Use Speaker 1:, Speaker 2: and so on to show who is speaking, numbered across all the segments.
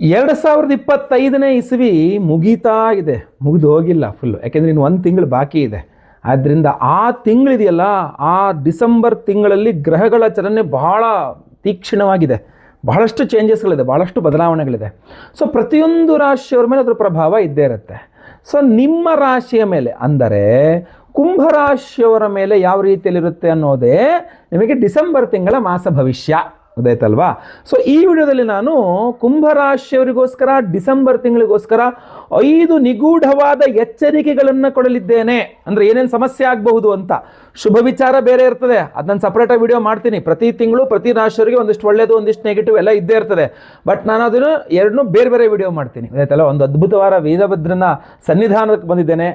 Speaker 1: 2025ನೇ ಇಸವಿ ಮುಗೀತಾ ಇದೆ, ಮುಗಿದು ಹೋಗಿಲ್ಲ ಫುಲ್ಲು. ಯಾಕೆಂದರೆ ಇನ್ನು 1 ತಿಂಗಳು ಬಾಕಿ ಇದೆ. ಆದ್ದರಿಂದ ಆ ತಿಂಗಳಿದೆಯಲ್ಲ, ಆ ಡಿಸೆಂಬರ್ ತಿಂಗಳಲ್ಲಿ ಗ್ರಹಗಳ ಚಲನೆ ಬಹಳ ತೀಕ್ಷ್ಣವಾಗಿದೆ. ಬಹಳಷ್ಟು ಚೇಂಜಸ್ಗಳಿದೆ, ಬಹಳಷ್ಟು ಬದಲಾವಣೆಗಳಿದೆ. ಸೊ ಪ್ರತಿಯೊಂದು ರಾಶಿಯವರ ಮೇಲೆ ಅದರ ಪ್ರಭಾವ ಇದ್ದೇ ಇರುತ್ತೆ. ಸೊ ನಿಮ್ಮ ರಾಶಿಯ ಮೇಲೆ ಅಂದರೆ ಕುಂಭರಾಶಿಯವರ ಮೇಲೆ ಯಾವ ರೀತಿಯಲ್ಲಿರುತ್ತೆ ಅನ್ನೋದೇ ನಿಮಗೆ ಡಿಸೆಂಬರ್ ತಿಂಗಳ ಮಾಸ ಭವಿಷ್ಯ ಗೊತ್ತಾಯ್ತಲ್ವಾ. ಸೊ ಈ ವಿಡಿಯೋದಲ್ಲಿ ನಾನು ಕುಂಭರಾಶಿಯವರಿಗೋಸ್ಕರ ಡಿಸೆಂಬರ್ ತಿಂಗಳಿಗೋಸ್ಕರ 5 ನಿಗೂಢವಾದ ಎಚ್ಚರಿಕೆಗಳನ್ನು ಕೊಡಲಿದ್ದೇನೆ. ಅಂದರೆ ಏನೇನು ಸಮಸ್ಯೆ ಆಗಬಹುದು ಅಂತ. ಶುಭ ವಿಚಾರ ಬೇರೆ ಇರ್ತದೆ, ಅದನ್ನು ಸಪ್ರೇಟಾಗಿ ವಿಡಿಯೋ ಮಾಡ್ತೀನಿ. ಪ್ರತಿ ತಿಂಗಳು ಪ್ರತಿ ರಾಶಿಯವರಿಗೆ ಒಂದಿಷ್ಟು ಒಳ್ಳೆಯದು ಒಂದಿಷ್ಟು ನೆಗೆಟಿವ್ ಎಲ್ಲ ಇದ್ದೇ ಇರ್ತದೆ. ಬಟ್ ನಾನು ಅದನ್ನು ಎರಡನ್ನೂ ಬೇರೆ ಬೇರೆ ವಿಡಿಯೋ ಮಾಡ್ತೀನಿ ಗೊತ್ತಾಯ್ತಲ್ಲ. ಒಂದು ಅದ್ಭುತವಾದ ವೀರಭದ್ರನ ಸನ್ನಿಧಾನಕ್ಕೆ ಬಂದಿದ್ದೇನೆ.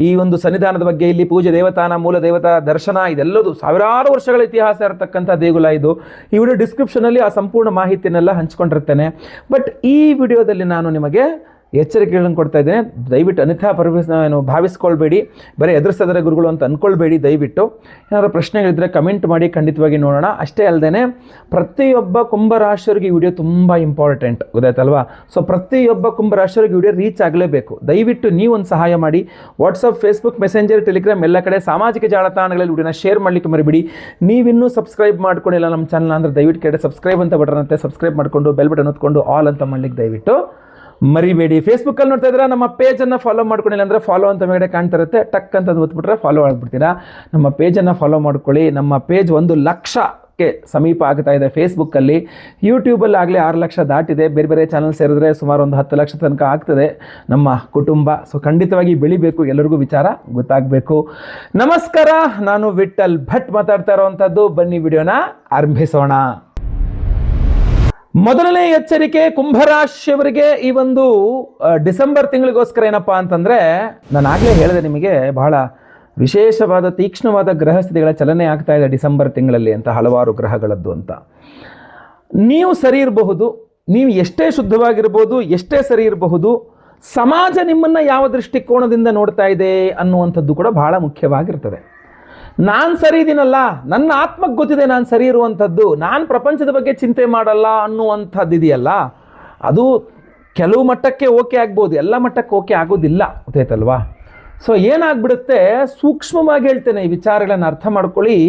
Speaker 1: ಈ ಒಂದು ಸನ್ನಿಧಾನದ ಬಗ್ಗೆ, ಇಲ್ಲಿ ಪೂಜೆ ದೇವತಾನ ಮೂಲ ದೇವತಾ ದರ್ಶನ, ಇದೆಲ್ಲದು ಸಾವಿರಾರು ವರ್ಷಗಳ ಇತಿಹಾಸ ಇರತಕ್ಕಂಥ ದೇಗುಲ ಇದು. ಈ ವಿಡಿಯೋ ಡಿಸ್ಕ್ರಿಪ್ಷನಲ್ಲಿ ಆ ಸಂಪೂರ್ಣ ಮಾಹಿತಿಯನ್ನೆಲ್ಲ ಹಂಚ್ಕೊಂಡಿರ್ತೇನೆ. ಬಟ್ ಈ ವಿಡಿಯೋದಲ್ಲಿ ನಾನು ನಿಮಗೆ ಎಚ್ಚರಿಕೆಗಳನ್ನು ಕೊಡ್ತಾ ಇದ್ದೇನೆ. ದಯವಿಟ್ಟು ಅನ್ಯಥಾ ಭಾವಿಸ್ಕೊಳ್ಬೇಡಿ, ಬರೀ ಎದುರಿಸಿದರೆ ಗುರುಗಳು ಅಂತ ಅಂದ್ಕೊಳ್ಬೇಡಿ. ದಯವಿಟ್ಟು ಏನಾದರೂ ಪ್ರಶ್ನೆಗಳಿದ್ದರೆ ಕಮೆಂಟ್ ಮಾಡಿ, ಖಂಡಿತವಾಗಿ ನೋಡೋಣ. ಅಷ್ಟೇ ಅಲ್ಲದೆ ಪ್ರತಿಯೊಬ್ಬ ಕುಂಭರಾಶಿಯವರಿಗೆ ಈ ವಿಡಿಯೋ ತುಂಬ ಇಂಪಾರ್ಟೆಂಟ್ ಗೊತ್ತಾಯ್ತಲ್ವಾ. ಸೊ ಪ್ರತಿಯೊಬ್ಬ ಕುಂಭರಾಶಿಯವರಿಗೆ ವಿಡಿಯೋ ರೀಚ್ ಆಗಲೇಬೇಕು. ದಯವಿಟ್ಟು ನೀವೊಂದು ಸಹಾಯ ಮಾಡಿ. ವಾಟ್ಸಪ್, ಫೇಸ್ಬುಕ್, ಮೆಸೆಂಜರ್, ಟೆಲಿಗ್ರಾಮ್ ಎಲ್ಲ ಕಡೆ ಸಾಮಾಜಿಕ ಜಾಲತಾಣಗಳಲ್ಲಿ ವಿಡಿಯೋನ ಶೇರ್ ಮಾಡಲಿಕ್ಕೆ ಮರಿಬೇಡಿ. ನೀವಿನ್ನೂ ಸಬ್ಸ್ಕ್ರೈಬ್ ಮಾಡ್ಕೊಂಡಿಲ್ಲ ನಮ್ಮ ಚಾನಲ್ ಅಂದರೆ ದಯವಿಟ್ಟು ಕೆಳಗಡೆ ಸಬ್ಸ್ಕ್ರೈಬ್ ಅಂತ ಬಟನ್ ಅಂತೆ, ಸಬ್ಸ್ಕ್ರೈಬ್ ಮಾಡಿಕೊಂಡು ಬೆಲ್ ಬಟನ್ ಹೊತ್ಕೊಂಡು ಆಲ್ ಅಂತ ಮಾಡಲಿಕ್ಕೆ ದಯವಿಟ್ಟು ಮರಿಬೇಡಿ. ಫೇಸ್ಬುಕ್ಕಲ್ಲಿ ನೋಡ್ತಾ ಇದ್ರೆ ನಮ್ಮ ಪೇಜನ್ನು ಫಾಲೋ ಮಾಡ್ಕೊಂಡಿಲ್ಲ ಅಂದರೆ ಫಾಲೋ ಅಂತ ಮೇಗಡೆ ಕಾಣ್ತಾ ಇರುತ್ತೆ, ಟಕ್ ಅಂತ ಒತ್ಬಿಟ್ರೆ ಫಾಲೋ ಆಗಿಬಿಡ್ತೀರಾ. ನಮ್ಮ ಪೇಜನ್ನು ಫಾಲೋ ಮಾಡ್ಕೊಳ್ಳಿ. ನಮ್ಮ ಪೇಜ್ 1 ಲಕ್ಷಕ್ಕೆ ಸಮೀಪ ಆಗ್ತಾ ಇದೆ ಫೇಸ್ಬುಕ್ಕಲ್ಲಿ. ಯೂಟ್ಯೂಬಲ್ಲಿ ಆಗಲೇ 6 ಲಕ್ಷ ದಾಟಿದೆ. ಬೇರೆ ಬೇರೆ ಚಾನಲ್ ಸೇರಿದ್ರೆ ಸುಮಾರು ಒಂದು 10 ಲಕ್ಷ ತನಕ ಆಗ್ತದೆ ನಮ್ಮ ಕುಟುಂಬ. ಸೊ ಖಂಡಿತವಾಗಿ ಬೆಳಿಬೇಕು, ಎಲ್ಲರಿಗೂ ವಿಚಾರ ಗೊತ್ತಾಗಬೇಕು. ನಮಸ್ಕಾರ, ನಾನು ವಿಠಲ್ ಭಟ್ ಮಾತಾಡ್ತಾ ಇರೋವಂಥದ್ದು. ಬನ್ನಿ ವಿಡಿಯೋನ ಆರಂಭಿಸೋಣ. ಮೊದಲನೇ ಎಚ್ಚರಿಕೆ ಕುಂಭರಾಶಿಯವರಿಗೆ ಈ ಒಂದು ಡಿಸೆಂಬರ್ ತಿಂಗಳಿಗೋಸ್ಕರ ಏನಪ್ಪ ಅಂತಂದರೆ, ನಾನು ಆಗಲೇ ಹೇಳಿದೆ ನಿಮಗೆ ಬಹಳ ವಿಶೇಷವಾದ ತೀಕ್ಷ್ಣವಾದ ಗ್ರಹಸ್ಥಿತಿಗಳ ಚಲನೆ ಆಗ್ತಾ ಇದೆ ಡಿಸೆಂಬರ್ ತಿಂಗಳಲ್ಲಿ ಅಂತ, ಹಲವಾರು ಗ್ರಹಗಳದ್ದು ಅಂತ. ನೀವು ಸರಿ ಇರಬಹುದು, ನೀವು ಎಷ್ಟೇ ಶುದ್ಧವಾಗಿರ್ಬೋದು, ಎಷ್ಟೇ ಸರಿ ಇರಬಹುದು, ಸಮಾಜ ನಿಮ್ಮನ್ನು ಯಾವ ದೃಷ್ಟಿಕೋನದಿಂದ ನೋಡ್ತಾ ಇದೆ ಅನ್ನುವಂಥದ್ದು ಕೂಡ ಬಹಳ ಮುಖ್ಯವಾಗಿರ್ತದೆ. ನಾನು ಸರಿ ಇದ್ದೀನಲ್ಲ, ನನ್ನ ಆತ್ಮಕ್ಕೆ ಗೊತ್ತಿದೆ ನಾನು ಸರಿ ಇರುವಂಥದ್ದು, ನಾನು ಪ್ರಪಂಚದ ಬಗ್ಗೆ ಚಿಂತೆ ಮಾಡಲ್ಲ ಅನ್ನುವಂಥದ್ದು ಇದೆಯಲ್ಲ, ಅದು ಕೆಲವು ಮಟ್ಟಕ್ಕೆ ಓಕೆ ಆಗ್ಬೋದು, ಎಲ್ಲ ಮಟ್ಟಕ್ಕೆ ಓಕೆ ಆಗೋದಿಲ್ಲ ಗೊತ್ತಾಯ್ತಲ್ವಾ. ಸೊ ಏನಾಗ್ಬಿಡುತ್ತೆ, ಸೂಕ್ಷ್ಮವಾಗಿ ಹೇಳ್ತೇನೆ, ಈ ವಿಚಾರಗಳನ್ನು ಅರ್ಥ ಮಾಡ್ಕೊಳ್ಳಿ.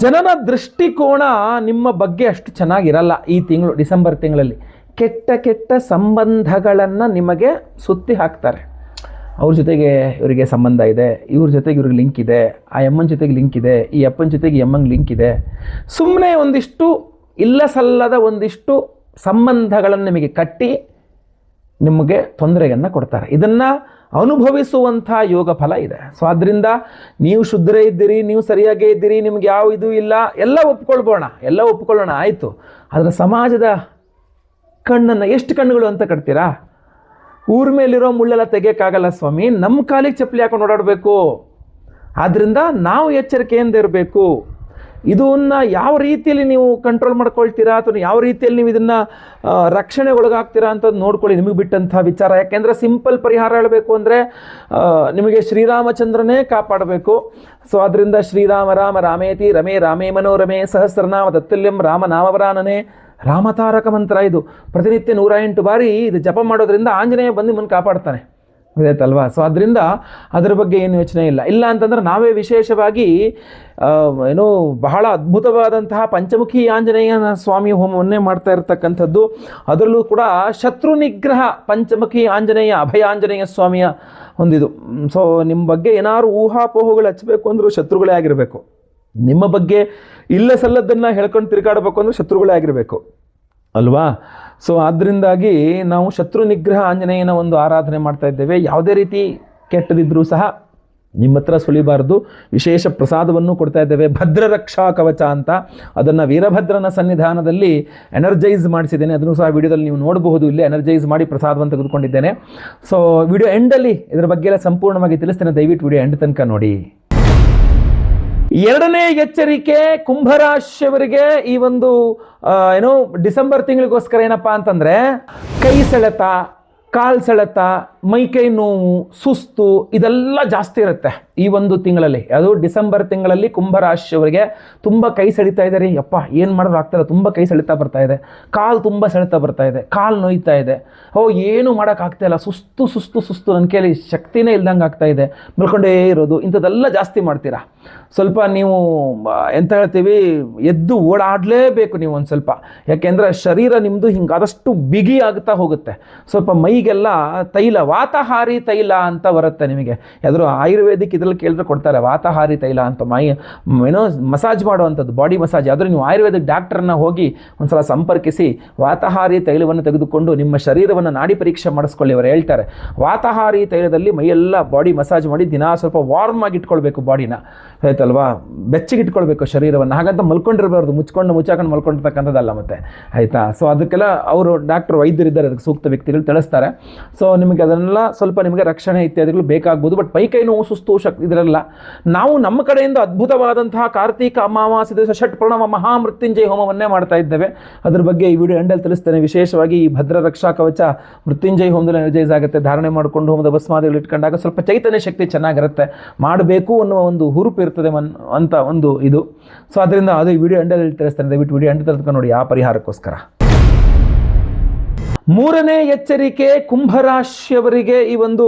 Speaker 1: ಜನರ ದೃಷ್ಟಿಕೋನ ನಿಮ್ಮ ಬಗ್ಗೆ ಅಷ್ಟು ಚೆನ್ನಾಗಿರಲ್ಲ ಈ ತಿಂಗಳು, ಡಿಸೆಂಬರ್ ತಿಂಗಳಲ್ಲಿ. ಕೆಟ್ಟ ಕೆಟ್ಟ ಸಂಬಂಧಗಳನ್ನು ನಿಮಗೆ ಸುತ್ತಿ ಹಾಕ್ತಾರೆ. ಅವ್ರ ಜೊತೆಗೆ ಇವರಿಗೆ ಸಂಬಂಧ ಇದೆ, ಇವ್ರ ಜೊತೆಗೆ ಇವ್ರಿಗೆ ಲಿಂಕ್ ಇದೆ, ಆ ಎಮ್ಮನ ಜೊತೆಗೆ ಲಿಂಕ್ ಇದೆ, ಈ ಅಪ್ಪನ ಜೊತೆಗೆ ಎಮ್ಮಂಗೆ ಲಿಂಕ್ ಇದೆ. ಸುಮ್ಮನೆ ಒಂದಿಷ್ಟು ಇಲ್ಲ ಸಲ್ಲದ ಒಂದಿಷ್ಟು ಸಂಬಂಧಗಳನ್ನು ನಿಮಗೆ ಕಟ್ಟಿ ನಿಮಗೆ ತೊಂದರೆಯನ್ನು ಕೊಡ್ತಾರೆ. ಇದನ್ನು ಅನುಭವಿಸುವಂಥ ಯೋಗ ಫಲ ಇದೆ. ಸೊ ಆದ್ದರಿಂದ ನೀವು ಶುದ್ಧರೇ ಇದ್ದೀರಿ, ನೀವು ಸರಿಯಾಗೇ ಇದ್ದೀರಿ, ನಿಮ್ಗೆ ಯಾವ ಇದು ಇಲ್ಲ, ಎಲ್ಲ ಒಪ್ಕೊಳ್ಳೋಣ ಆಯಿತು. ಆದರೆ ಸಮಾಜದ ಕಣ್ಣನ್ನು ಎಷ್ಟು ಕಣ್ಣುಗಳು ಅಂತ ಕಟ್ತೀರಾ? ಊರ ಮೇಲಿರೋ ಮುಳ್ಳೆಲ್ಲ ತೆಗಿಯೋಕ್ಕಾಗಲ್ಲ ಸ್ವಾಮಿ, ನಮ್ಮ ಕಾಲಿಗೆ ಚಪ್ಪಲಿ ಹಾಕೊಂಡು ಓಡಾಡಬೇಕು. ಆದ್ದರಿಂದ ನಾವು ಎಚ್ಚರಿಕೆಯಿಂದ ಇರಬೇಕು. ಇದನ್ನು ಯಾವ ರೀತಿಯಲ್ಲಿ ನೀವು ಕಂಟ್ರೋಲ್ ಮಾಡ್ಕೊಳ್ತೀರಾ ಅಥವಾ ಯಾವ ರೀತಿಯಲ್ಲಿ ನೀವು ಇದನ್ನು ರಕ್ಷಣೆಗೊಳಗಾಗ್ತೀರಾ ಅಂತ ನೋಡ್ಕೊಳ್ಳಿ, ನಿಮಗೆ ಬಿಟ್ಟಂಥ ವಿಚಾರ. ಯಾಕೆಂದರೆ ಸಿಂಪಲ್ ಪರಿಹಾರ ಹೇಳಬೇಕು ಅಂದರೆ ನಿಮಗೆ ಶ್ರೀರಾಮಚಂದ್ರನೇ ಕಾಪಾಡಬೇಕು. ಸೊ ಅದರಿಂದ ಶ್ರೀರಾಮ ರಾಮ ರಾಮೇತಿ ರಮೇ ರಾಮೇ ಮನೋರಮೆ ಸಹಸ್ರನಾಮ ತತ್ತುಲ್ಯಂ ರಾಮನಾಮವರಾನನೆ ರಾಮತಾರಕ ಮಂತ್ರ. ಇದು ಪ್ರತಿನಿತ್ಯ 108 ಬಾರಿ ಇದು ಜಪ ಮಾಡೋದ್ರಿಂದ ಆಂಜನೇಯ ಬಂದು ನಿಮ್ಮನ್ನು ಕಾಪಾಡ್ತಾನೆ ಗೊತ್ತಾಯ್ತಲ್ವಾ. ಸೊ ಅದರಿಂದ ಅದರ ಬಗ್ಗೆ ಏನು ಯೋಚನೆ ಇಲ್ಲ ಅಂತಂದ್ರೆ ನಾವೇ ವಿಶೇಷವಾಗಿ ಬಹಳ ಅದ್ಭುತವಾದಂತಹ ಪಂಚಮುಖಿ ಆಂಜನೇಯನ ಸ್ವಾಮಿ ಹೋಮವನ್ನೇ ಮಾಡ್ತಾ ಇರ್ತಕ್ಕಂಥದ್ದು. ಅದರಲ್ಲೂ ಕೂಡ ಶತ್ರು ನಿಗ್ರಹ ಪಂಚಮುಖಿ ಆಂಜನೇಯ ಅಭಯಾಂಜನೇಯ ಸ್ವಾಮಿಯ ಒಂದಿದು. ಸೊ ನಿಮ್ಮ ಬಗ್ಗೆ ಏನಾದ್ರು ಊಹಾಪೋಹಗಳು ಹಚ್ಚಬೇಕು ಅಂದರೂ ಶತ್ರುಗಳೇ ಆಗಿರಬೇಕು. ನಿಮ್ಮ ಬಗ್ಗೆ ಇಲ್ಲ ಸಲ್ಲದನ್ನು ಹೇಳ್ಕೊಂಡು ತಿರುಗಾಡಬೇಕು ಅಂದರೆ ಶತ್ರುಗಳೇ ಆಗಿರಬೇಕು ಅಲ್ವಾ. ಸೊ ಆದ್ದರಿಂದಾಗಿ ನಾವು ಶತ್ರು ನಿಗ್ರಹ ಆಂಜನೇಯನ ಒಂದು ಆರಾಧನೆ ಮಾಡ್ತಾ ಇದ್ದೇವೆ. ಯಾವುದೇ ರೀತಿ ಕೆಟ್ಟದಿದ್ದರೂ ಸಹ ನಿಮ್ಮ ಹತ್ರ ಸುಳಿಬಾರ್ದು. ವಿಶೇಷ ಪ್ರಸಾದವನ್ನು ಕೊಡ್ತಾ ಇದ್ದೇವೆ, ಭದ್ರ ರಕ್ಷಾ ಕವಚ ಅಂತ. ಅದನ್ನು ವೀರಭದ್ರನ ಸನ್ನಿಧಾನದಲ್ಲಿ ಎನರ್ಜೈಸ್ ಮಾಡಿಸಿದ್ದೇನೆ, ಅದನ್ನು ಸಹ ವಿಡಿಯೋದಲ್ಲಿ ನೀವು ನೋಡಬಹುದು. ಇಲ್ಲೇ ಎನರ್ಜೈಸ್ ಮಾಡಿ ಪ್ರಸಾದವನ್ನು ತೆಗೆದುಕೊಂಡಿದ್ದೇನೆ. ಸೊ ವಿಡಿಯೋ ಎಂಡಲ್ಲಿ ಇದರ ಬಗ್ಗೆ ಎಲ್ಲ ಸಂಪೂರ್ಣವಾಗಿ ತಿಳಿಸ್ತೇನೆ, ದಯವಿಟ್ಟು ವಿಡಿಯೋ ಎಂಡ್ ತನಕ ನೋಡಿ. ಎರಡನೇ ಎಚ್ಚರಿಕೆ ಕುಂಭರಾಶಿಯವರಿಗೆ ಈ ಒಂದು ಡಿಸೆಂಬರ್ ತಿಂಗಳಿಗೋಸ್ಕರ ಏನಪ್ಪಾ ಅಂತಂದ್ರೆ, ಕೈ ಸೆಳೆತ, ಕಾಲ್ ಸೆಳೆತ, ಮೈಕೈ ನೋವು, ಸುಸ್ತು ಇದೆಲ್ಲ ಜಾಸ್ತಿ ಇರುತ್ತೆ ಈ ಒಂದು ತಿಂಗಳಲ್ಲಿ. ಅದು ಡಿಸೆಂಬರ್ ತಿಂಗಳಲ್ಲಿ ಕುಂಭರಾಶಿಯವರಿಗೆ ತುಂಬ ಕೈ ಸೆಳಿತಾ ಇದೆ ರೀ, ಯಪ್ಪ ಏನು ಮಾಡಿದ್ರು ಆಗ್ತಾಯಿಲ್ಲ, ತುಂಬ ಕೈ ಸೆಳಿತಾ ಬರ್ತಾ ಇದೆ, ಕಾಲು ತುಂಬ ಸೆಳಿತಾ ಬರ್ತಾ ಇದೆ, ಕಾಲು ನೋಯ್ತಾ ಇದೆ, ಏನು ಮಾಡೋಕ್ಕಾಗ್ತಾಯಿಲ್ಲ, ಸುಸ್ತು ಸುಸ್ತು ಸುಸ್ತು, ನನ್ನ ಕೈಲಿ ಶಕ್ತಿನೇ ಇಲ್ದಂಗೆ ಆಗ್ತಾ ಇದೆ, ಮಲ್ಕೊಂಡೇ ಇರೋದು, ಇಂಥದ್ದೆಲ್ಲ ಜಾಸ್ತಿ ಮಾಡ್ತೀರಾ. ಸ್ವಲ್ಪ ನೀವು ಎಂತ ಹೇಳ್ತೀವಿ, ಎದ್ದು ಓಡಾಡಲೇಬೇಕು ನೀವು ಒಂದು ಸ್ವಲ್ಪ. ಯಾಕೆಂದರೆ ಶರೀರ ನಿಮ್ಮದು ಹಿಂಗೆ ಆದಷ್ಟು ಬಿಗಿ ಆಗ್ತಾ ಹೋಗುತ್ತೆ. ಸ್ವಲ್ಪ ಮೈಗೆಲ್ಲ ತೈಲ, ವಾತಹಾರಿ ತೈಲ ಅಂತ ಬರುತ್ತೆ ನಿಮಗೆ. ಯಾವ್ದಾದ್ರು ಆಯುರ್ವೇದಿಕ್ ಇದರಲ್ಲಿ ಕೇಳಿದ್ರೆ ಕೊಡ್ತಾರೆ ವಾತಹಾರಿ ತೈಲ ಅಂತ, ಏನೋ ಮಸಾಜ್ ಮಾಡುವಂಥದ್ದು, ಬಾಡಿ ಮಸಾಜ್. ಆದರೆ ನೀವು ಆಯುರ್ವೇದಿಕ್ ಡಾಕ್ಟರ್ನ ಹೋಗಿ ಒಂದು ಸಲ ಸಂಪರ್ಕಿಸಿ ವಾತಹಾರಿ ತೈಲವನ್ನು ತೆಗೆದುಕೊಂಡು ನಿಮ್ಮ ಶರೀರವನ್ನು ನಾಡಿ ಪರೀಕ್ಷೆ ಮಾಡಿಸ್ಕೊಳ್ಳಿ. ಅವರು ಹೇಳ್ತಾರೆ ವಾತಹಾರಿ ತೈಲದಲ್ಲಿ ಮೈಯೆಲ್ಲ ಬಾಡಿ ಮಸಾಜ್ ಮಾಡಿ ದಿನ ಸ್ವಲ್ಪ ವಾರ್ಮ್ ಆಗಿ ಇಟ್ಕೊಳ್ಬೇಕು ಬಾಡಿನ, ಆಯ್ತಲ್ವಾ, ಬೆಚ್ಚಗಿಟ್ಕೊಳ್ಬೇಕು ಶರೀರವನ್ನು. ಹಾಗಂತ ಮಲ್ಕೊಂಡಿರಬಾರ್ದು, ಮುಚ್ಚಾಕೊಂಡು ಮಲ್ಕೊಂಡಿರ್ತಕ್ಕಂಥದ್ದಲ್ಲ ಮತ್ತೆ, ಆಯಿತಾ. ಸೊ ಅದಕ್ಕೆಲ್ಲ ಅವರು ಡಾಕ್ಟರ್ ವೈದ್ಯರಿದ್ದಾರೆ, ಅದಕ್ಕೆ ಸೂಕ್ತ ವ್ಯಕ್ತಿಗಳು ತಿಳಿಸ್ತಾರೆ. ಸೊ ನಿಮಗೆ ಅದನ್ನೆಲ್ಲ ಸ್ವಲ್ಪ ನಿಮಗೆ ರಕ್ಷಣೆ ಇತ್ಯಾದಿಗಳು ಬೇಕಾಗ್ಬೋದು. ಬಟ್ ಮೈಕೈ ನೋವು, ಸುಸ್ತು, ಶಕ್ತಿ ಇದರಲ್ಲ. ನಾವು ನಮ್ಮ ಕಡೆಯಿಂದ ಅದ್ಭುತವಾದಂತಹ ಕಾರ್ತೀಕ ಅಮಾವಾಸ್ಯೆ ದಿವಸ ಷಟ್ ಪ್ರಣವ ಮಹಾಮೃತ್ಯುಂಜಯ ಹೋಮವನ್ನೇ ಮಾಡ್ತಾ ಇದ್ದೇವೆ. ಅದ್ರ ಬಗ್ಗೆ ಈ ವಿಡಿಯೋ ಎಂಡಲ್ಲಿ ತಿಳಿಸ್ತೇನೆ. ವಿಶೇಷವಾಗಿ ಈ ಭದ್ರ ರಕ್ಷಾ ಕವಚ ಮೃತ್ಯುಂಜಯ ಹೋಮದಲ್ಲಿ ಎನರ್ಜೈಸ್ ಆಗುತ್ತೆ. ಧಾರಣೆ ಮಾಡಿಕೊಂಡು ಹೋಮದ ಭಸ್ಮಾದಿಗಳು ಇಟ್ಕೊಂಡಾಗ ಸ್ವಲ್ಪ ಚೈತನ್ಯ ಶಕ್ತಿ ಚೆನ್ನಾಗಿರುತ್ತೆ, ಮಾಡಬೇಕು ಅನ್ನುವ ಒಂದು ಹುರುಪು ಇರ್ತದೆ ಅಂತ ಒಂದು ಇದು. ಸೊ ಅದರಿಂದ ಅದು ಈ ವಿಡಿಯೋ ಎಂಡಲ್ಲಿ ತಿಳಿಸ್ತೇನೆ. ದಯವಿಟ್ಟು ವಿಡಿಯೋ ಎಂಡ್ ತನಕ ನೋಡಿ ಆ ಪರಿಹಾರಕ್ಕೋಸ್ಕರ. ಮೂರನೇ ಎಚ್ಚರಿಕೆ ಕುಂಭರಾಶಿಯವರಿಗೆ ಈ ಒಂದು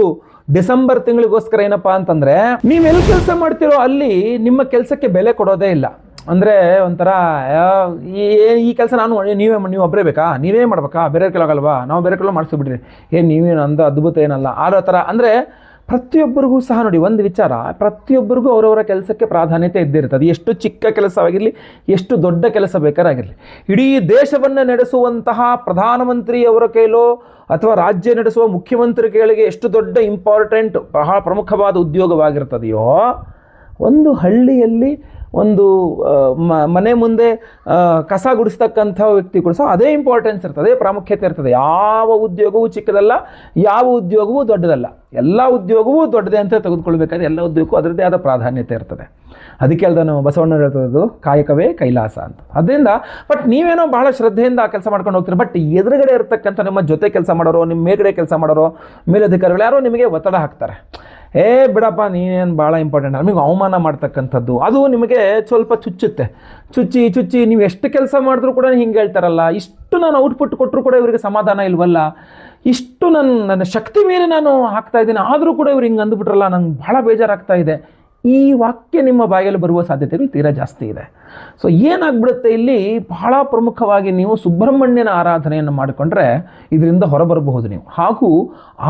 Speaker 1: ಡಿಸೆಂಬರ್ ತಿಂಗಳಿಗೋಸ್ಕರ ಏನಪ್ಪಾ ಅಂತಂದ್ರೆ, ನೀವೆಲ್ಲಿ ಕೆಲಸ ಮಾಡ್ತಿರೋ ಅಲ್ಲಿ ನಿಮ್ಮ ಕೆಲಸಕ್ಕೆ ಬೆಲೆ ಕೊಡೋದೇ ಇಲ್ಲ. ಅಂದರೆ ಒಂಥರ ಈ ಕೆಲಸ ನೀವು ಒಬ್ಬರೇ ಬೇಕಾ, ನೀವೇ ಮಾಡ್ಬೇಕಾ, ಬೇರೆ ಕೆಲವಾಗಲ್ವಾ, ನಾವು ಬೇರೆ ಕೆಲವು ಮಾಡಿಸ್ಬಿಡ್ರಿ, ನೀವೇನು ಅಂದ ಅದ್ಭುತ ಏನಲ್ಲ ಆ ಥರ. ಅಂದರೆ ಪ್ರತಿಯೊಬ್ಬರಿಗೂ ಸಹ ನೋಡಿ ಒಂದು ವಿಚಾರ, ಪ್ರತಿಯೊಬ್ಬರಿಗೂ ಅವರವರ ಕೆಲಸಕ್ಕೆ ಪ್ರಾಧಾನ್ಯತೆ ಇದ್ದಿರ್ತದೆ. ಎಷ್ಟು ಚಿಕ್ಕ ಕೆಲಸವಾಗಿರಲಿ, ಎಷ್ಟು ದೊಡ್ಡ ಕೆಲಸ ಬೇಕಾರಾಗಿರಲಿ. ಇಡೀ ದೇಶವನ್ನು ನಡೆಸುವಂತಹ ಪ್ರಧಾನಮಂತ್ರಿಯವರ ಕೈಲೋ ಅಥವಾ ರಾಜ್ಯ ನಡೆಸುವ ಮುಖ್ಯಮಂತ್ರಿಗಳಿಗೆ ಎಷ್ಟು ದೊಡ್ಡ ಇಂಪಾರ್ಟೆಂಟ್ ಬಹಳ ಪ್ರಮುಖವಾದ ಉದ್ಯೋಗವಾಗಿರ್ತದೆಯೋ, ಒಂದು ಹಳ್ಳಿಯಲ್ಲಿ ಒಂದು ಮನೆ ಮುಂದೆ ಕಸ ಗುಡಿಸ್ತಕ್ಕಂಥ ವ್ಯಕ್ತಿ ಕೂಡ ಸಹ ಅದೇ ಇಂಪಾರ್ಟೆನ್ಸ್ ಇರ್ತದೆ, ಅದೇ ಪ್ರಾಮುಖ್ಯತೆ ಇರ್ತದೆ. ಯಾವ ಉದ್ಯೋಗವೂ ಚಿಕ್ಕದಲ್ಲ, ಯಾವ ಉದ್ಯೋಗವೂ ದೊಡ್ಡದಲ್ಲ. ಎಲ್ಲ ಉದ್ಯೋಗವೂ ದೊಡ್ಡದೇ ಅಂತ ತೆಗೆದುಕೊಳ್ಬೇಕಾದ್ರೆ ಎಲ್ಲ ಉದ್ಯೋಗಕ್ಕೂ ಅದರದ್ದೇ ಆದ ಪ್ರಾಧಾನ್ಯತೆ ಇರ್ತದೆ. ಅದಕ್ಕೆ ಅಲ್ದ ನಾವು ಬಸವಣ್ಣ ಹೇಳ್ತದ್ದು ಕಾಯಕವೇ ಕೈಲಾಸ ಅಂತ. ಅದರಿಂದ ಬಟ್ ನೀವೇನೋ ಬಹಳ ಶ್ರದ್ಧೆಯಿಂದ ಆ ಕೆಲಸ ಮಾಡ್ಕೊಂಡು ಹೋಗ್ತೀರಿ. ಬಟ್ ಎದುರುಗಡೆ ಇರ್ತಕ್ಕಂಥ ನಿಮ್ಮ ಜೊತೆ ಕೆಲಸ ಮಾಡೋರು, ನಿಮ್ಮ ಮೇಲ್ಗಡೆ ಕೆಲಸ ಮಾಡೋರು, ಮೇಲಧಿಕಾರಿಗಳು ಯಾರೋ ನಿಮಗೆ ಒತ್ತಡ ಹಾಕ್ತಾರೆ. ಬಿಡಪ್ಪ ನೀನೇನು ಭಾಳ ಇಂಪಾರ್ಟೆಂಟ್, ನಮಗೆ ಅವಮಾನ ಮಾಡ್ತಕ್ಕಂಥದ್ದು ಅದು ನಿಮಗೆ ಸ್ವಲ್ಪ ಚುಚ್ಚಿ ನೀವು ಎಷ್ಟು ಕೆಲಸ ಮಾಡಿದ್ರೂ ಕೂಡ ಹಿಂಗೆ ಹೇಳ್ತಾರಲ್ಲ, ಇಷ್ಟು ನಾನು ಔಟ್ಪುಟ್ ಕೊಟ್ಟರು ಕೂಡ ಇವರಿಗೆ ಸಮಾಧಾನ ಇಲ್ವಲ್ಲ, ಇಷ್ಟು ನನ್ನ ಶಕ್ತಿ ಮೇಲೆ ನಾನು ಹಾಕ್ತಾ ಇದ್ದೀನಿ ಆದರೂ ಕೂಡ ಇವ್ರು ಹಿಂಗೆ ಅಂದ್ಬಿಟ್ರಲ್ಲ, ನಂಗೆ ಭಾಳ ಬೇಜಾರಾಗ್ತಾ ಇದೆ. ಈ ವಾಕ್ಯ ನಿಮ್ಮ ಬಾಯಲ್ಲಿ ಬರುವ ಸಾಧ್ಯತೆಗಳು ತೀರಾ ಜಾಸ್ತಿ ಇದೆ. ಸೊ ಏನಾಗ್ಬಿಡುತ್ತೆ ಇಲ್ಲಿ, ಬಹಳ ಪ್ರಮುಖವಾಗಿ ನೀವು ಸುಬ್ರಹ್ಮಣ್ಯನ ಆರಾಧನೆಯನ್ನು ಮಾಡಿಕೊಂಡ್ರೆ ಇದರಿಂದ ಹೊರಬರಬಹುದು ನೀವು. ಹಾಗೂ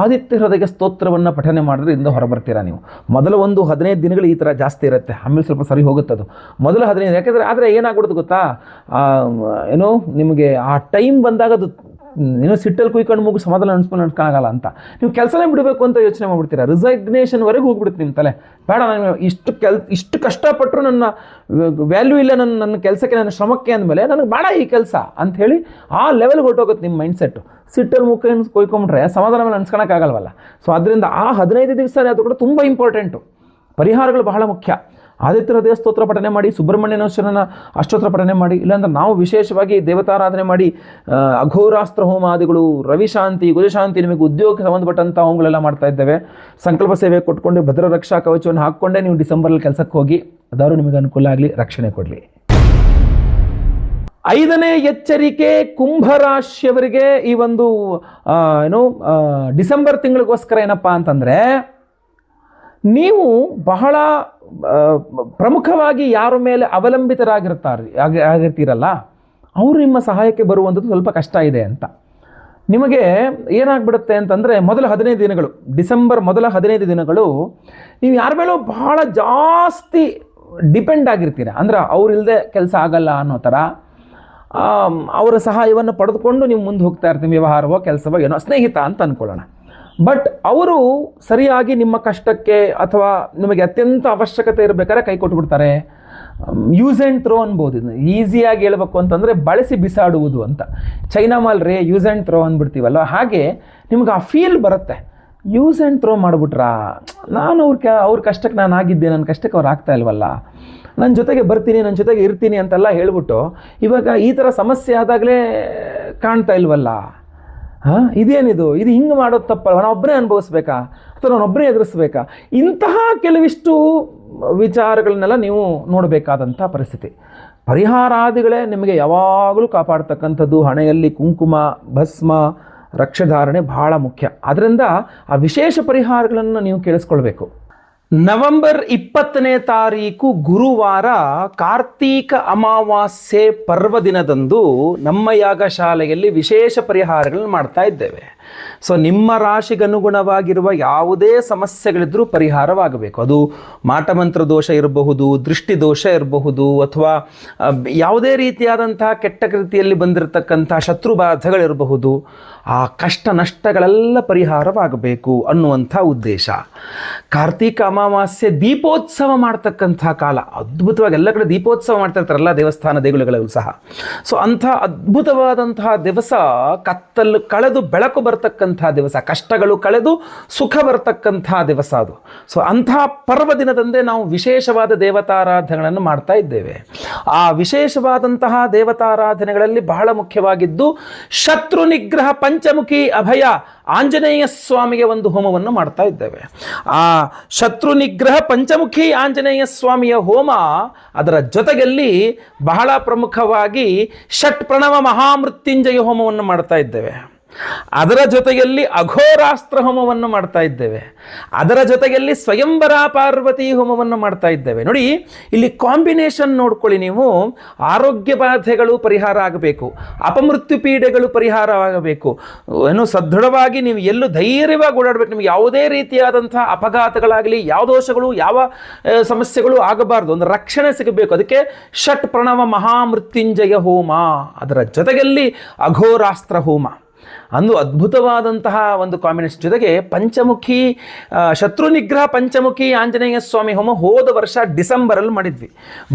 Speaker 1: ಆದಿತ್ಯ ಹೃದಯ ಸ್ತೋತ್ರವನ್ನು ಪಠನೆ ಮಾಡಿದ್ರೆ ಇದರಿಂದ ಹೊರಬರ್ತೀರಾ ನೀವು. ಮೊದಲ ಒಂದು 15 ದಿನಗಳು ಈ ಥರ ಜಾಸ್ತಿ ಇರುತ್ತೆ, ಆಮೇಲೆ ಸ್ವಲ್ಪ ಸರಿ ಹೋಗುತ್ತದು ಮೊದಲ 15. ಯಾಕೆಂದರೆ ಆದರೆ ಏನಾಗ್ಬಿಡುತ್ತೆ ಗೊತ್ತಾ, ಏನೋ ನಿಮಗೆ ಆ ಟೈಮ್ ಬಂದಾಗ ಅದು ಏನೋ ಸಿಟ್ಟಲ್ಲಿ ಕುಯ್ಕೊಂಡು ಮುಗಿ ಸಮಾಧಾನ ಅನ್ಸ್ಕೊಳ್ಳೋಕ್ಕಾಗಲ್ಲ ಅಂತ ನೀವು ಕೆಲಸನೇ ಬಿಡಬೇಕು ಅಂತ ಯೋಚನೆ ಮಾಡ್ಬಿಡ್ತೀರಾ. ರಿಸೈಗ್ನೇಷನ್ವರೆಗೆ ಹೋಗ್ಬಿಡುತ್ತೆ ನಿಮ್ಮ ತಲೆ. ಬೇಡ, ನಾನು ಇಷ್ಟು ಕಷ್ಟಪಟ್ಟರು ನನ್ನ ವ್ಯಾಲ್ಯೂ ಇಲ್ಲ ನನ್ನ ಕೆಲಸಕ್ಕೆ, ನನ್ನ ಶ್ರಮಕ್ಕೆ ಅಂದಮೇಲೆ ನನಗೆ ಬೇಡ ಈ ಕೆಲಸ ಅಂಥೇಳಿ ಆ ಲೆವೆಲ್ಗೆ ಹೊರಟೋಗುತ್ತೆ ನಿಮ್ಮ ಮೈಂಡ್ಸೆಟ್ಟು. ಸಿಟ್ಟಲ್ಲಿ ಮುಖ ಕೊಯ್ಕೊಂಡ್ರೆ ಸಮಾಧಾನ ಮೇಲೆ ಅನ್ಸ್ಕೊಳಕ್ಕಾಗಲ್ವಲ್ಲ. ಸೊ ಅದರಿಂದ ಆ 15 ದಿವಸ ಅದು ಕೂಡ ತುಂಬ ಇಂಪಾರ್ಟೆಂಟು. ಪರಿಹಾರಗಳು ಬಹಳ ಮುಖ್ಯ. ಆದಿತ್ಯ ಹೃದಯ ಸ್ತೋತ್ರ ಪಠನೆ ಮಾಡಿ, ಸುಬ್ರಹ್ಮಣ್ಯನೇಶ್ವರನ ಅಷ್ಟೋತ್ರ ಪಠನೆ ಮಾಡಿ, ಇಲ್ಲಾಂದ್ರೆ ನಾವು ವಿಶೇಷವಾಗಿ ದೇವತಾರಾಧನೆ ಮಾಡಿ, ಅಘೋರಾಸ್ತ್ರ ಹೋಮಾದಿಗಳು, ರವಿಶಾಂತಿ, ಗುರುಶಾಂತಿ, ನಿಮಗೆ ಉದ್ಯೋಗಕ್ಕೆ ಸಂಬಂಧಪಟ್ಟಂಥ ಹೋಮಗಳೆಲ್ಲ ಮಾಡ್ತಾ ಇದ್ದೇವೆ. ಸಂಕಲ್ಪ ಸೇವೆ ಕೊಟ್ಕೊಂಡು ಭದ್ರ ರಕ್ಷಾ ಕವಚವನ್ನು ಹಾಕ್ಕೊಂಡೇ ನೀವು ಡಿಸೆಂಬರಲ್ಲಿ ಕೆಲಸಕ್ಕೆ ಹೋಗಿ, ಅದಾದ್ರು ನಿಮಗೆ ಅನುಕೂಲ ಆಗಲಿ, ರಕ್ಷಣೆ ಕೊಡಲಿ. 5ನೇ ಎಚ್ಚರಿಕೆ ಕುಂಭರಾಶಿಯವರಿಗೆ ಈ ಒಂದು ಡಿಸೆಂಬರ್ ತಿಂಗಳಿಗೋಸ್ಕರ ಏನಪ್ಪಾ ಅಂತಂದರೆ, ನೀವು ಬಹಳ ಪ್ರಮುಖವಾಗಿ ಯಾರ ಮೇಲೆ ಆಗಿರ್ತೀರಲ್ಲ ಅವರು ನಿಮ್ಮ ಸಹಾಯಕ್ಕೆ ಬರುವಂಥದ್ದು ಸ್ವಲ್ಪ ಕಷ್ಟ ಇದೆ ಅಂತ. ನಿಮಗೆ ಏನಾಗ್ಬಿಡುತ್ತೆ ಅಂತಂದರೆ, ಮೊದಲ 15 ದಿನಗಳು, ಡಿಸೆಂಬರ್ ಮೊದಲ 15 ದಿನಗಳು ನೀವು ಯಾರ ಮೇಲೂ ಬಹಳ ಜಾಸ್ತಿ ಡಿಪೆಂಡ್ ಆಗಿರ್ತೀರ. ಅಂದ್ರೆ ಅವರಿಲ್ಲದೆ ಕೆಲಸ ಆಗಲ್ಲ ಅನ್ನೋ ಥರ ಅವರ ಸಹಾಯವನ್ನು ಪಡೆದುಕೊಂಡು ನೀವು ಮುಂದೆ ಹೋಗ್ತಾ ಇರ್ತೀವಿ, ವ್ಯವಹಾರವೋ ಕೆಲಸವೋ ಏನೋ, ಸ್ನೇಹಿತ ಅಂತ ಅಂದ್ಕೊಳ್ಳೋಣ. ಬಟ್ ಅವರು ಸರಿಯಾಗಿ ನಿಮ್ಮ ಕಷ್ಟಕ್ಕೆ ಅಥವಾ ನಿಮಗೆ ಅತ್ಯಂತ ಅವಶ್ಯಕತೆ ಇರಬೇಕಾದ್ರೆ ಕೈ ಕೊಟ್ಬಿಡ್ತಾರೆ. ಯೂಸ್ ಆ್ಯಂಡ್ ಥ್ರೋ ಅನ್ಬೋದು. ಈಸಿಯಾಗಿ ಹೇಳ್ಬೇಕು ಅಂತಂದರೆ ಬಳಸಿ ಬಿಸಾಡುವುದು ಅಂತ. ಚೈನಾ ಮಾಲ್ ರೇ ಯೂಸ್ ಆ್ಯಂಡ್ ಥ್ರೋ ಅಂದ್ಬಿಡ್ತೀವಲ್ಲ, ಹಾಗೆ ನಿಮ್ಗೆ ಆ ಫೀಲ್ ಬರುತ್ತೆ. ಯೂಸ್ ಆ್ಯಂಡ್ ಥ್ರೋ ಮಾಡಿಬಿಟ್ರಾ, ನಾನು ಅವ್ರ ಕಷ್ಟಕ್ಕೆ ನಾನು ಆಗಿದ್ದೆ, ನನ್ನ ಕಷ್ಟಕ್ಕೆ ಅವ್ರು ಆಗ್ತಾ ಇಲ್ವಲ್ಲ, ನನ್ನ ಜೊತೆಗೆ ಬರ್ತೀನಿ, ನನ್ನ ಜೊತೆಗೆ ಇರ್ತೀನಿ ಅಂತೆಲ್ಲ ಹೇಳ್ಬಿಟ್ಟು ಇವಾಗ ಈ ಥರ ಸಮಸ್ಯೆ ಆದಾಗಲೇ ಕಾಣ್ತಾ ಇಲ್ವಲ್ಲ, ಇದೇನಿದು, ಇದು ಹಿಂಗೆ ಮಾಡೋದು ತಪ್ಪಲ್ಲ, ನಾನೊಬ್ಬರೇ ಅನುಭವಿಸ್ಬೇಕಾ ಅಥವಾ ನಾನೊಬ್ಬರೇ ಎದುರಿಸ್ಬೇಕಾ? ಇಂತಹ ಕೆಲವಿಷ್ಟು ವಿಚಾರಗಳನ್ನೆಲ್ಲ ನೀವು ನೋಡಬೇಕಾದಂಥ ಪರಿಸ್ಥಿತಿ. ಪರಿಹಾರಾದಿಗಳೇ ನಿಮಗೆ ಯಾವಾಗಲೂ ಕಾಪಾಡ್ತಕ್ಕಂಥದ್ದು. ಹಣೆಯಲ್ಲಿ ಕುಂಕುಮ, ಭಸ್ಮ, ರಕ್ಷಧಾರಣೆ ಬಹಳ ಮುಖ್ಯ. ಆದ್ದರಿಂದ ಆ ವಿಶೇಷ ಪರಿಹಾರಗಳನ್ನು ನೀವು ಕೇಳಿಸ್ಕೊಳ್ಬೇಕು. ನವೆಂಬರ್ 20ನೇ ತಾರೀಕು ಗುರುವಾರ ಕಾರ್ತೀಕ ಅಮಾವಾಸ್ಯೆ ಪರ್ವದಿನದಂದು ನಮ್ಮ ಯಾಗಶಾಲೆಯಲ್ಲಿ ವಿಶೇಷ ಪರಿಹಾರಗಳನ್ನು ಮಾಡ್ತಾ ಇದ್ದೇವೆ. ಸೊ ನಿಮ್ಮ ರಾಶಿಗನುಗುಣವಾಗಿರುವ ಯಾವುದೇ ಸಮಸ್ಯೆಗಳಿದ್ರೂ ಪರಿಹಾರವಾಗಬೇಕು. ಅದು ಮಾಟಮಂತ್ರ ದೋಷ ಇರಬಹುದು, ದೃಷ್ಟಿ ದೋಷ ಇರಬಹುದು, ಅಥವಾ ಯಾವುದೇ ರೀತಿಯಾದಂತಹ ಕೆಟ್ಟ ರೀತಿಯಲ್ಲಿ ಬಂದಿರತಕ್ಕಂಥ ಶತ್ರುಬಾಧೆಗಳಿರಬಹುದು. ಆ ಕಷ್ಟ ನಷ್ಟಗಳೆಲ್ಲ ಪರಿಹಾರವಾಗಬೇಕು ಅನ್ನುವಂಥ ಉದ್ದೇಶ. ಕಾರ್ತೀಕ ಅಮಾವಾಸ್ಯೆ ದೀಪೋತ್ಸವ ಮಾಡ್ತಕ್ಕಂಥ ಕಾಲ. ಅದ್ಭುತವಾಗಿ ಎಲ್ಲ ಕಡೆ ದೀಪೋತ್ಸವ ಮಾಡ್ತಿರ್ತಾರಲ್ಲ, ದೇವಸ್ಥಾನ ದೇಗುಲಗಳಲ್ಲೂ ಸಹ. ಸೊ ಅಂಥ ಅದ್ಭುತವಾದಂತಹ ದಿವಸ, ಕತ್ತಲು ಕಳೆದು ಬೆಳಕು ಬರ್ತಕ್ಕಂಥ ದಿವಸ, ಕಷ್ಟಗಳು ಕಳೆದು ಸುಖ ಬರ್ತಕ್ಕಂಥ ದಿವಸ ಅದು. ಸೊ ಅಂಥ ಪರ್ವ ದಿನದಂದೇ ನಾವು ವಿಶೇಷವಾದ ದೇವತಾರಾಧನೆಗಳನ್ನು ಮಾಡ್ತಾ ಇದ್ದೇವೆ. ಆ ವಿಶೇಷವಾದಂತಹ ದೇವತಾರಾಧನೆಗಳಲ್ಲಿ ಬಹಳ ಮುಖ್ಯವಾಗಿದ್ದು ಶತ್ರು ನಿಗ್ರಹ ಪಂಚಮುಖಿ ಅಭಯ ಆಂಜನೇಯ ಸ್ವಾಮಿಗೆ ಒಂದು ಹೋಮವನ್ನು ಮಾಡ್ತಾ ಇದ್ದೇವೆ. ಆ ಶತ್ರು ನಿಗ್ರಹ ಪಂಚಮುಖಿ ಆಂಜನೇಯ ಸ್ವಾಮಿಯ ಹೋಮ, ಅದರ ಜೊತೆಯಲ್ಲಿ ಬಹಳ ಪ್ರಮುಖವಾಗಿ ಷಟ್ ಪ್ರಣವ ಮಹಾಮೃತ್ಯುಂಜಯ ಹೋಮವನ್ನು ಮಾಡ್ತಾ ಇದ್ದೇವೆ. ಅದರ ಜೊತೆಯಲ್ಲಿ ಅಘೋರಾಸ್ತ್ರ ಹೋಮವನ್ನು ಮಾಡ್ತಾ ಇದ್ದೇವೆ. ಅದರ ಜೊತೆಯಲ್ಲಿ ಸ್ವಯಂವರ ಪಾರ್ವತಿ ಹೋಮವನ್ನು ಮಾಡ್ತಾ ಇದ್ದೇವೆ. ನೋಡಿ, ಇಲ್ಲಿ ಕಾಂಬಿನೇಷನ್ ನೋಡ್ಕೊಳ್ಳಿ ನೀವು. ಆರೋಗ್ಯ ಬಾಧೆಗಳು ಪರಿಹಾರ ಆಗಬೇಕು, ಅಪಮೃತ್ಯು ಪೀಡೆಗಳು ಪರಿಹಾರವಾಗಬೇಕು, ಏನು ಸದೃಢವಾಗಿ ನೀವು ಎಲ್ಲೂ ಧೈರ್ಯವಾಗಿ ಓಡಾಡಬೇಕು. ನಿಮಗೆ ಯಾವುದೇ ರೀತಿಯಾದಂಥ ಅಪಘಾತಗಳಾಗಲಿ, ಯಾವ ದೋಷಗಳು, ಯಾವ ಸಮಸ್ಯೆಗಳು ಆಗಬಾರ್ದು, ಒಂದು ರಕ್ಷಣೆ ಸಿಗಬೇಕು. ಅದಕ್ಕೆ ಷಟ್ ಪ್ರಣವ ಮಹಾಮೃತ್ಯುಂಜಯ ಹೋಮ, ಅದರ ಜೊತೆಯಲ್ಲಿ ಅಘೋರಾಸ್ತ್ರ ಹೋಮ, ಅಂದು ಅದ್ಭುತವಾದಂತಹ ಒಂದು ಕಾಂಬಿನೇಷನ್. ಜೊತೆಗೆ ಪಂಚಮುಖಿ ಶತ್ರು ನಿಗ್ರಹ ಪಂಚಮುಖಿ ಆಂಜನೇಯ ಸ್ವಾಮಿ ಹೋಮ ಹೋದ ವರ್ಷ ಡಿಸೆಂಬರಲ್ಲಿ ಮಾಡಿದ್ವಿ.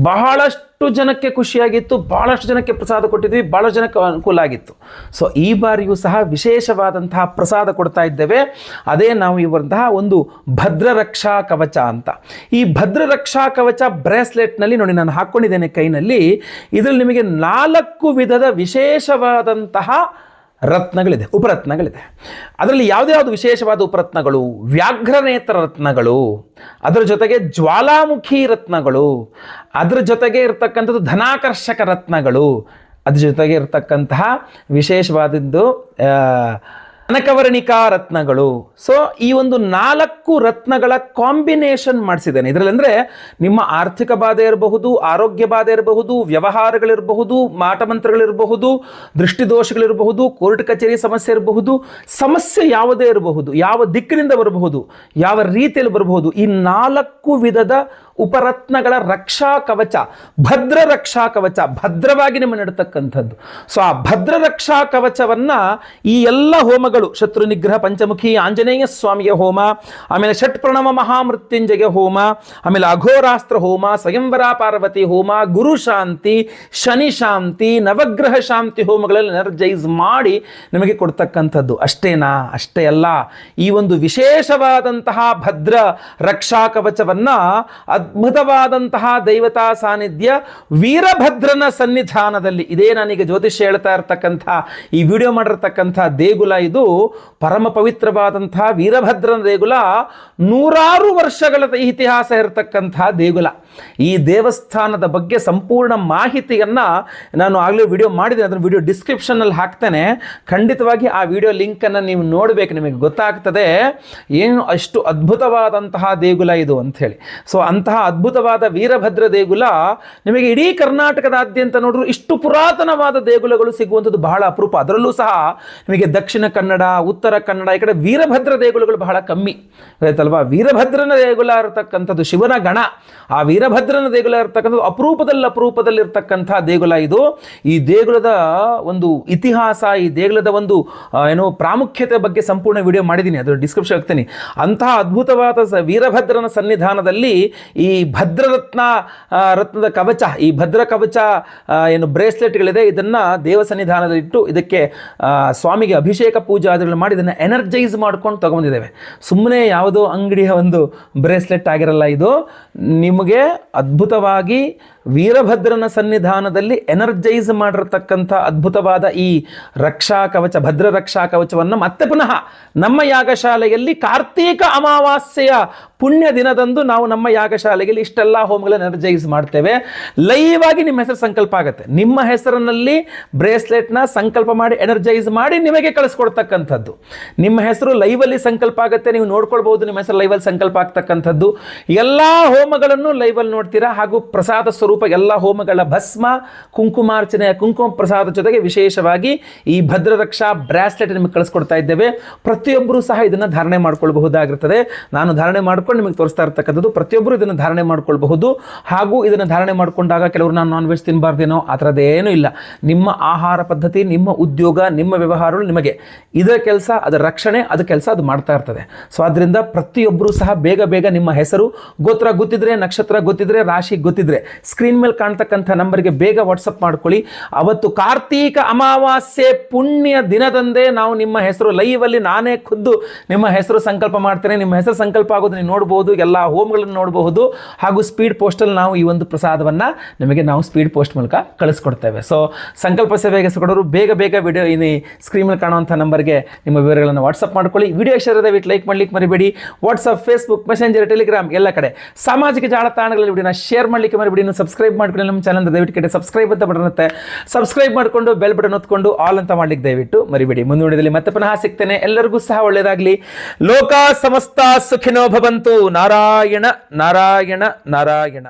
Speaker 1: ಬಹಳಷ್ಟು ಜನಕ್ಕೆ ಖುಷಿಯಾಗಿತ್ತು, ಬಹಳಷ್ಟು ಜನಕ್ಕೆ ಪ್ರಸಾದ ಕೊಟ್ಟಿದ್ವಿ, ಬಹಳಷ್ಟು ಜನಕ್ಕೆ ಅನುಕೂಲ ಆಗಿತ್ತು. ಸೊ ಈ ಬಾರಿಯೂ ಸಹ ವಿಶೇಷವಾದಂತಹ ಪ್ರಸಾದ ಕೊಡ್ತಾ ಇದ್ದೇವೆ. ಅದೇ ನಾವು ಇವರಂತಹ ಒಂದು ಭದ್ರ ರಕ್ಷಾ ಕವಚ ಅಂತ. ಈ ಭದ್ರ ರಕ್ಷಾ ಕವಚ ಬ್ರೇಸ್ಲೆಟ್ನಲ್ಲಿ ನೋಡಿ, ನಾನು ಹಾಕ್ಕೊಂಡಿದ್ದೇನೆ ಕೈನಲ್ಲಿ. ಇದರಲ್ಲಿ ನಿಮಗೆ 4 ವಿಧದ ವಿಶೇಷವಾದಂತಹ ರತ್ನಗಳಿದೆ, ಉಪರತ್ನಗಳಿದೆ. ಅದರಲ್ಲಿ ಯಾವುದ್ಯಾವುದು ವಿಶೇಷವಾದ ಉಪರತ್ನಗಳು? ವ್ಯಾಘ್ರನೇತ್ರ ರತ್ನಗಳು, ಅದರ ಜೊತೆಗೆ ಜ್ವಾಲಾಮುಖಿ ರತ್ನಗಳು, ಅದರ ಜೊತೆಗೆ ಇರತಕ್ಕಂಥದ್ದು ಧನಾಕರ್ಷಕ ರತ್ನಗಳು, ಅದ್ರ ಜೊತೆಗೆ ಇರತಕ್ಕಂತಹ ವಿಶೇಷವಾದದ್ದು ಕನಕವರ್ಣಿಕಾ ರತ್ನಗಳು. ಸೊ ಈ ಒಂದು 4 ರತ್ನಗಳ ಕಾಂಬಿನೇಷನ್ ಮಾಡಿಸಿದ್ದೇನೆ ಇದರಲ್ಲಿ. ಅಂದರೆ ನಿಮ್ಮ ಆರ್ಥಿಕ ಬಾಧೆ ಇರಬಹುದು, ಆರೋಗ್ಯ ಬಾಧೆ ಇರಬಹುದು, ವ್ಯವಹಾರಗಳಿರಬಹುದು, ಮಾಟಮಂತ್ರಗಳಿರಬಹುದು, ದೃಷ್ಟಿದೋಷಗಳಿರಬಹುದು, ಕೋರ್ಟ್ ಕಚೇರಿ ಸಮಸ್ಯೆ ಇರಬಹುದು, ಸಮಸ್ಯೆ ಯಾವುದೇ ಇರಬಹುದು, ಯಾವ ದಿಕ್ಕಿನಿಂದ ಬರಬಹುದು, ಯಾವ ರೀತಿಯಲ್ಲಿ ಬರಬಹುದು, ಈ 4 ವಿಧದ ಉಪರತ್ನಗಳ ರಕ್ಷಾ ಕವಚ, ಭದ್ರ ರಕ್ಷಾ ಕವಚ, ಭದ್ರವಾಗಿ ನಿಮ್ಮ ನಡತಕ್ಕಂಥದ್ದು. ಸೊ ಆ ಭದ್ರ ರಕ್ಷಾ ಕವಚವನ್ನ ಈ ಎಲ್ಲ ಹೋಮಗಳು, ಶತ್ರು ನಿಗ್ರಹ ಪಂಚಮುಖಿ ಆಂಜನೇಯ ಸ್ವಾಮಿಯ ಹೋಮ, ಆಮೇಲೆ ಷಟ್ ಪ್ರಣವ ಮಹಾಮೃತ್ಯುಂಜಯ ಹೋಮ, ಆಮೇಲೆ ಅಘೋರಾಸ್ತ್ರ ಹೋಮ, ಸ್ವಯಂವರ ಪಾರ್ವತಿ ಹೋಮ, ಗುರು ಶಾಂತಿ, ಶನಿ ಶಾಂತಿ, ನವಗ್ರಹ ಶಾಂತಿ ಹೋಮಗಳಲ್ಲಿ ಎನರ್ಜೈಸ್ ಮಾಡಿ ನಿಮಗೆ ಕೊಡ್ತಕ್ಕಂಥದ್ದು. ಅಷ್ಟೇನಾ? ಅಷ್ಟೇ ಅಲ್ಲ, ಈ ಒಂದು ವಿಶೇಷವಾದಂತಹ ಭದ್ರ ರಕ್ಷಾ ಕವಚವನ್ನ ಅದ್ಭುತವಾದಂತಹ ದೈವತಾ ಸಾನ್ನಿಧ್ಯ ವೀರಭದ್ರನ ಸನ್ನಿಧಾನದಲ್ಲಿ, ಇದೇ ನಾನೀಗ ಜ್ಯೋತಿಷ್ಯ ಹೇಳ್ತಾ ಇರ್ತಕ್ಕಂಥ ಈ ವಿಡಿಯೋ ಮಾಡಿರ್ತಕ್ಕಂಥ ದೇಗುಲ, ಇದು ಪರಮ ಪವಿತ್ರವಾದಂತಹ ವೀರಭದ್ರನ ದೇಗುಲ. 100 ವರ್ಷಗಳ ಇತಿಹಾಸ ಇರತಕ್ಕಂತಹ ದೇಗುಲ. ಈ ದೇವಸ್ಥಾನದ ಬಗ್ಗೆ ಸಂಪೂರ್ಣ ಮಾಹಿತಿಯನ್ನು ನಾನು ಆಗಲೇ ವಿಡಿಯೋ ಮಾಡಿದ್ದೇನೆ, ಅದನ್ನು ವಿಡಿಯೋ ಡಿಸ್ಕ್ರಿಪ್ಷನ್ನಲ್ಲಿ ಹಾಕ್ತೇನೆ. ಖಂಡಿತವಾಗಿ ಆ ವಿಡಿಯೋ ಲಿಂಕನ್ನು ನೀವು ನೋಡಬೇಕು, ನಿಮಗೆ ಗೊತ್ತಾಗ್ತದೆ ಏನು ಅಷ್ಟು ಅದ್ಭುತವಾದಂತಹ ದೇಗುಲ ಇದು ಅಂಥೇಳಿ. ಸೊ ಅಂತಹ ಅದ್ಭುತವಾದ ವೀರಭದ್ರ ದೇಗುಲ ನಿಮಗೆ ಇಡೀ ಕರ್ನಾಟಕದಾದ್ಯಂತ ನೋಡಿದ್ರು ಇಷ್ಟು ಪುರಾತನವಾದ ದೇಗುಲಗಳು ಸಿಗುವಂಥದ್ದು ಬಹಳ ಅಪರೂಪ. ಅದರಲ್ಲೂ ಸಹ ನಿಮಗೆ ದಕ್ಷಿಣ ಕನ್ನಡ, ಉತ್ತರ ಕನ್ನಡ ಈ ಕಡೆ ವೀರಭದ್ರ ದೇಗುಲಗಳು ಬಹಳ ಕಮ್ಮಿ ಆಯ್ತಲ್ವಾ. ವೀರಭದ್ರನ ದೇಗುಲ ಇರತಕ್ಕಂಥದ್ದು ಶಿವನ ಗಣ, ಆ ವೀರಭದ್ರನ ದೇಗುಲ ಇರತಕ್ಕಂಥದ್ದು ಅಪರೂಪದಲ್ಲಿ ಇರ್ತಕ್ಕಂಥ ದೇಗುಲ ಇದು. ಈ ದೇಗುಲದ ಒಂದು ಇತಿಹಾಸ, ಈ ದೇಗುಲದ ಒಂದು ಏನು ಪ್ರಾಮುಖ್ಯತೆ ಬಗ್ಗೆ ಸಂಪೂರ್ಣ ವಿಡಿಯೋ ಮಾಡಿದ್ದೀನಿ, ಅದರ ಡಿಸ್ಕ್ರಿಪ್ಷನ್ ಹಾಕ್ತೀನಿ. ಅಂತಹ ಅದ್ಭುತವಾದ ವೀರಭದ್ರನ ಸನ್ನಿಧಾನದಲ್ಲಿ ಈ ರತ್ನದ ಕವಚ, ಈ ಭದ್ರ ಕವಚ ಏನು ಬ್ರೇಸ್ಲೆಟ್ಗಳಿದೆ, ಇದನ್ನು ದೇವ ಸನ್ನಿಧಾನದಲ್ಲಿಟ್ಟು ಇದಕ್ಕೆ ಸ್ವಾಮಿಗೆ ಅಭಿಷೇಕ ಪೂಜಾದಿಗಳು ಮಾಡಿ ಇದನ್ನು ಎನರ್ಜೈಸ್ ಮಾಡ್ಕೊಂಡು ತಗೊಂಡಿದ್ದೇವೆ. ಸುಮ್ಮನೆ ಯಾವುದೋ ಅಂಗಡಿಯ ಒಂದು ಬ್ರೇಸ್ಲೆಟ್ ಆಗಿರಲ್ಲ ಇದು. ನಿಮಗೆ ಅದ್ಭುತವಾಗಿ ವೀರಭದ್ರನ ಸನ್ನಿಧಾನದಲ್ಲಿ ಎನರ್ಜೈಸ್ ಮಾಡಿರತಕ್ಕಂಥ ಅದ್ಭುತವಾದ ಈ ರಕ್ಷಾ ಕವಚ, ಭದ್ರ ರಕ್ಷಾ ಕವಚವನ್ನು ಮತ್ತೆ ಪುನಃ ನಮ್ಮ ಯಾಗಶಾಲೆಯಲ್ಲಿ ಕಾರ್ತೀಕ ಅಮಾವಾಸ್ಯೆಯ ಪುಣ್ಯ ದಿನದಂದು ನಾವು ನಮ್ಮ ಯಾಗಶಾಲೆಯಲ್ಲಿ ಇಷ್ಟೆಲ್ಲ ಹೋಮಗಳನ್ನು ಎನರ್ಜೈಸ್ ಮಾಡ್ತೇವೆ. ಲೈವ್ ಆಗಿ ನಿಮ್ಮ ಹೆಸರು ಸಂಕಲ್ಪ ಆಗುತ್ತೆ. ನಿಮ್ಮ ಹೆಸರಿನಲ್ಲಿ ಬ್ರೇಸ್ಲೆಟ್ನ ಸಂಕಲ್ಪ ಮಾಡಿ ಎನರ್ಜೈಸ್ ಮಾಡಿ ನಿಮಗೆ ಕಳಿಸ್ಕೊಡ್ತಕ್ಕಂಥದ್ದು. ನಿಮ್ಮ ಹೆಸರು ಲೈವಲ್ಲಿ ಸಂಕಲ್ಪ ಆಗುತ್ತೆ, ನೀವು ನೋಡ್ಕೊಳ್ಬಹುದು. ನಿಮ್ಮ ಹೆಸರು ಲೈವಲ್ಲಿ ಸಂಕಲ್ಪ ಆಗ್ತಕ್ಕಂಥದ್ದು. ಎಲ್ಲ ಹೋಮಗಳನ್ನು ಲೈವಲ್ಲಿ ನೋಡ್ತೀರಾ. ಹಾಗೂ ಪ್ರಸಾದ ಸ್ವರೂಪ ಎಲ್ಲ ಹೋಮಗಳ ಭಸ್ಮ, ಕುಂಕುಮಾರ್ಚನೆಯ ಕುಂಕುಮ ಪ್ರಸಾದ ಜೊತೆಗೆ ವಿಶೇಷವಾಗಿ ಈ ಭದ್ರ ರಕ್ಷಾ ಬ್ರಾಸ್ಲೆಟ್ ನಿಮಗೆ ಕಳಿಸ್ಕೊಡ್ತಾ ಇದ್ದೇವೆ. ಪ್ರತಿಯೊಬ್ಬರೂ ಸಹ ಇದನ್ನು ಧಾರಣೆ ಮಾಡ್ಕೊಳ್ಬಹುದಾಗಿರ್ತದೆ. ನಾನು ಧಾರಣೆ ಮಾಡ್ಕೊಂಡು ನಿಮಗೆ ತೋರಿಸ್ತಾ ಇರ್ತಕ್ಕಂಥದ್ದು. ಪ್ರತಿಯೊಬ್ಬರು ಇದನ್ನು ಧಾರಣೆ ಮಾಡ್ಕೊಳ್ಬಹುದು. ಹಾಗೂ ಇದನ್ನು ಧಾರಣೆ ಮಾಡಿಕೊಂಡಾಗ ಕೆಲವರು ನಾನು ನಾನ್ ವೆಜ್ ತಿನ್ನಬಾರ್ದೇನೋ, ಆ ಥರದ್ದೇನೂ ಇಲ್ಲ. ನಿಮ್ಮ ಆಹಾರ ಪದ್ಧತಿ, ನಿಮ್ಮ ಉದ್ಯೋಗ, ನಿಮ್ಮ ವ್ಯವಹಾರಗಳು ನಿಮಗೆ ಇದರ ಕೆಲಸ, ಅದರ ರಕ್ಷಣೆ, ಅದು ಕೆಲಸ ಅದು ಮಾಡ್ತಾ ಇರ್ತದೆ. ಸೊ ಆದ್ದರಿಂದ ಪ್ರತಿಯೊಬ್ಬರೂ ಸಹ ಬೇಗ ಬೇಗ ನಿಮ್ಮ ಹೆಸರು, ಗೋತ್ರ ಗೊತ್ತಿದ್ರೆ, ನಕ್ಷತ್ರ ಗೊತ್ತಿದ್ರೆ, ರಾಶಿ ಗೊತ್ತಿದ್ರೆ ಸ್ಕ್ರೀನ್ ಮೇಲೆ ಕಾಣ್ತಕ್ಕಂಥ ನಂಬರ್ಗೆ ಬೇಗ ವಾಟ್ಸಪ್ ಮಾಡ್ಕೊಳ್ಳಿ. ಅವತ್ತು ಕಾರ್ತೀಕ ಅಮಾವಾಸ್ಯೆ ಪುಣ್ಯ ದಿನದಂದೇ ನಾವು ನಿಮ್ಮ ಹೆಸರು ಲೈವಲ್ಲಿ ನಾನೇ ಖುದ್ದು ನಿಮ್ಮ ಹೆಸರು ಸಂಕಲ್ಪ ಮಾಡ್ತೇನೆ. ನಿಮ್ಮ ಹೆಸರು ಸಂಕಲ್ಪ ಆಗೋದು ನೀವು ನೋಡಬಹುದು, ಎಲ್ಲ ಹೋಮ್ಗಳನ್ನು ನೋಡಬಹುದು. ಹಾಗೂ ಸ್ಪೀಡ್ ಪೋಸ್ಟಲ್ಲಿ ನಾವು ಈ ಒಂದು ಪ್ರಸಾದವನ್ನು ನಿಮಗೆ ನಾವು ಸ್ಪೀಡ್ ಪೋಸ್ಟ್ ಮೂಲಕ ಕಳಿಸ್ಕೊಡ್ತೇವೆ. ಸೊ ಸಂಕಲ್ಪ ಸೇವೆಗೆ ಹೆಸರುಕೊಡೋರು ಬೇಗ ಬೇಗ ವಿಡಿಯೋ ಈ ಸ್ಕ್ರೀನ್ ಮೇಲೆ ಕಾಣುವಂಥ ನಂಬರ್ಗೆ ನಿಮ್ಮ ವಿವರಗಳನ್ನು ವಾಟ್ಸಪ್ ಮಾಡ್ಕೊಳ್ಳಿ. ವಿಡಿಯೋ ಇಷ್ಟ ದಯವಿಟ್ಟು ಲೈಕ್ ಮಾಡ್ಲಿಕ್ಕೆ ಮರಿಬೇಡಿ. ವಾಟ್ಸಪ್, ಫೇಸ್ಬುಕ್, ಮೆಸೆಂಜರ್, ಟೆಲಿಗ್ರಾಮ್ ಎಲ್ಲ ಕಡೆ ಸಾಮಾಜಿಕ ಜಾಲತಾಣಗಳಲ್ಲಿ ವಿಡಿಯೋನ ಶೇರ್ ಮಾಡಲಿಕ್ಕೆ ಮರಿಬೇಡಿ. ಇನ್ನು ಸಬ್ಸ್ಕ್ರೈಬ್ ಮಾಡ್ಕೊಳ್ಳಿ ನಮ್ಮ ಚಾನಲ್. ದಯವಿಟ್ಟು ಕಡೆ ಸಬ್ಸ್ಕ್ರೈಬ್ ಅಂತ ಬಟನ್ ಇರುತ್ತೆ, ಸಬ್ಸ್ಕ್ರೈಬ್ ಮಾಡಿಕೊಂಡು ಬೆಲ್ ಬಟನ್ ಒತ್ಕೊಂಡು ಆಲ್ ಅಂತ ಮಾಡ್ಲಿಕ್ಕೆ ದಯವಿಟ್ಟು ಮರಿಬೇಡಿ. ಮುಂದಿನ ವಿಡಿಯೋದಲ್ಲಿ ಮತ್ತೆ ಪುನಃ ಸಿಗ್ತೇನೆ. ಎಲ್ಲರಿಗೂ ಸಹ ಒಳ್ಳೆಯದಾಗಲಿ. ಲೋಕ ಸಮಸ್ತ ಸುಖಿನೋ ಭವಂತು. ನಾರಾಯಣ ನಾರಾಯಣ ನಾರಾಯಣ.